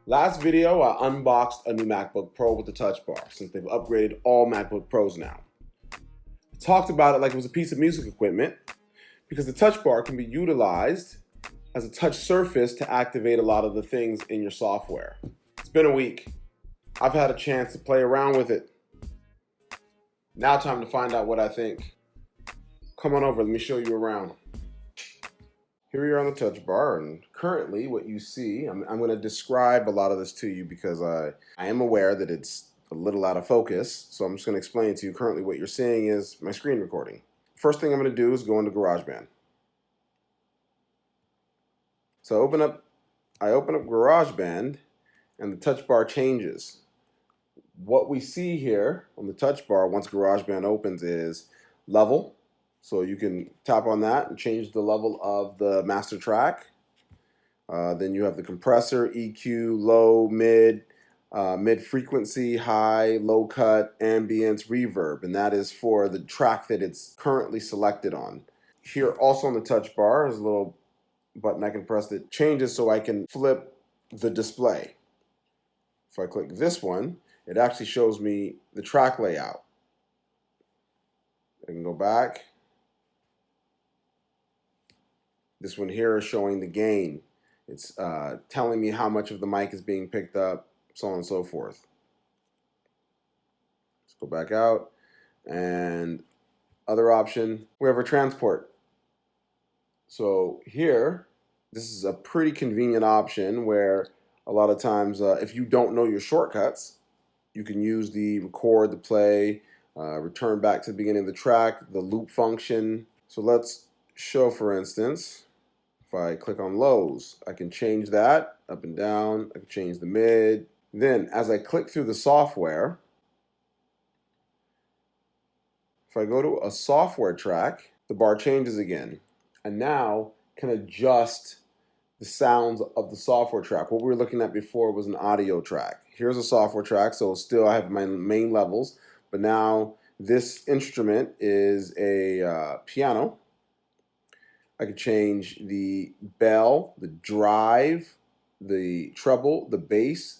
Last video, I unboxed a new MacBook Pro with the Touch Bar, since they've upgraded all MacBook Pros now. I talked about it like it was a piece of music equipment, because the Touch Bar can be utilized as a touch surface to activate a lot of the things in your software. It's been a week. I've had a chance to play around with it. Now time to find out what I think. Come on over, let me show you around. Here we are on the Touch Bar, and currently what you see, I'm going to describe a lot of this to you because I am aware that it's a little out of focus, so I'm just going to explain to you. Currently what you're seeing is my screen recording. First thing I'm going to do is go into GarageBand. So I open up GarageBand, and the Touch Bar changes. What we see here on the Touch Bar once GarageBand opens is level. So you can tap on that and change the level of the master track. Then you have the compressor, EQ, low, mid, mid frequency, high, low cut, ambience, reverb, and that is for the track that it's currently selected on. Here also on the Touch Bar is a little button I can press that changes so I can flip the display. If I click this one, it actually shows me the track layout. I can go back. This one here is showing the gain. It's telling me how much of the mic is being picked up, so on and so forth. Let's go back out. And other option, we have our transport. So here, this is a pretty convenient option where a lot of times if you don't know your shortcuts, you can use the record, the play, return back to the beginning of the track, the loop function. So let's show, for instance, if I click on lows, I can change that up and down. I can change the mid. Then as I click through the software, if I go to a software track, the bar changes again. And now can adjust the sounds of the software track. What we were looking at before was an audio track. Here's a software track, so still I have my main levels, but now this instrument is a piano. I could change the bell, the drive, the treble, the bass,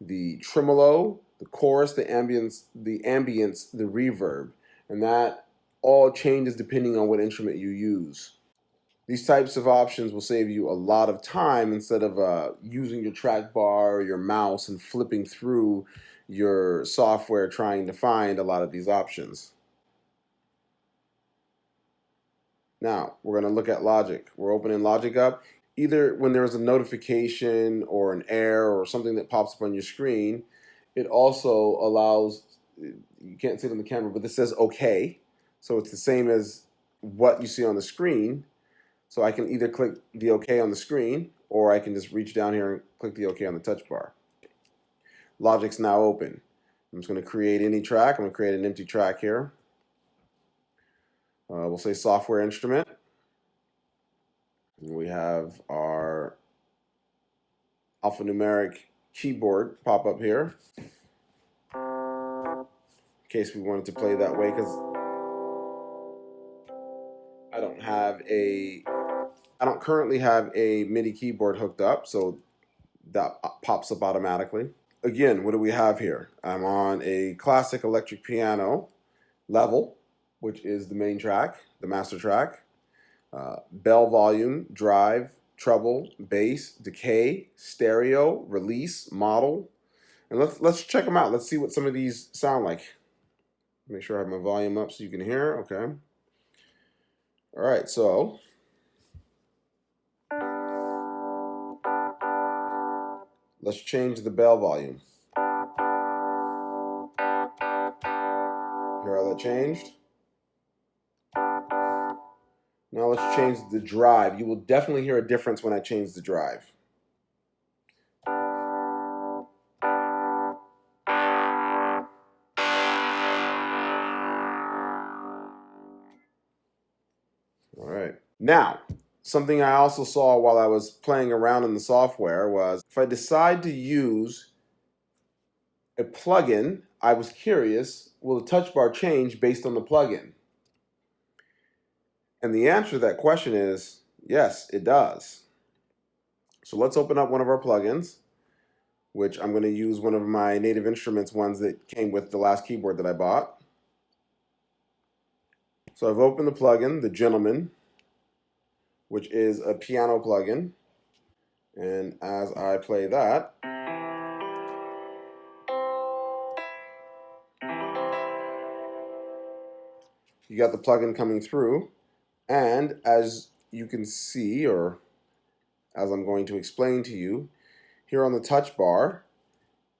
the tremolo, the chorus, the ambience, the reverb, and that all changes depending on what instrument you use. These types of options will save you a lot of time instead of using your track bar or your mouse and flipping through your software trying to find a lot of these options. Now, we're going to look at Logic. We're opening Logic up. Either when there's a notification or an error or something that pops up on your screen, it also allows, you can't see it on the camera, but this says OK. So it's the same as what you see on the screen. So I can either click the OK on the screen, or I can just reach down here and click the OK on the Touch Bar. Logic's now open. I'm just going to create any track. I'm going to create an empty track here. We'll say software instrument. And we have our alphanumeric keyboard pop up here, in case we wanted to play that way, because I don't currently have a MIDI keyboard hooked up, so that pops up automatically. Again, what do we have here? I'm on a classic electric piano level, which is the main track, the master track. Bell volume, drive, treble, bass, decay, stereo, release, model. And let's check them out. Let's see what some of these sound like. Make sure I have my volume up so you can hear. Okay. All right, so let's change the bell volume. Hear how that changed? Now let's change the drive. You will definitely hear a difference when I change the drive. All right. Now, something I also saw while I was playing around in the software was if I decide to use a plugin, I was curious, will the Touch Bar change based on the plugin? And the answer to that question is yes, it does. So let's open up one of our plugins. which I'm going to use one of my Native Instruments ones that came with the last keyboard that I bought. So I've opened the plugin, the Gentleman, which is a piano plugin. And as I play that, you got the plugin coming through. And as you can see, or as I'm going to explain to you, here on the touch bar,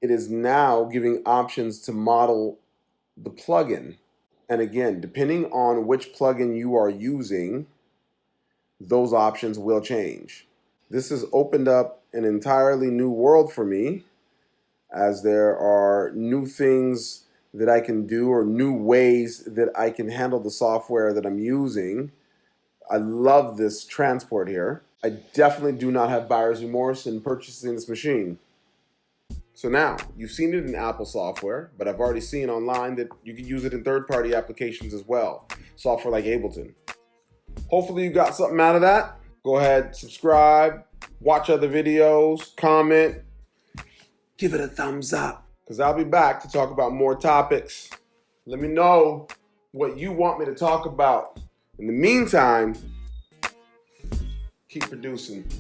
it is now giving options to model the plugin. And again, depending on which plugin you are using, those options will change. This has opened up an entirely new world for me, as there are new things that I can do or new ways that I can handle the software that I'm using. I love this transport here. I definitely do not have buyer's remorse in purchasing this machine. So now, you've seen it in Apple software, but I've already seen online that you can use it in third-party applications as well. Software like Ableton. Hopefully you got something out of that. Go ahead, subscribe, watch other videos, comment, give it a thumbs up, because I'll be back to talk about more topics. Let me know what you want me to talk about. In the meantime, keep producing.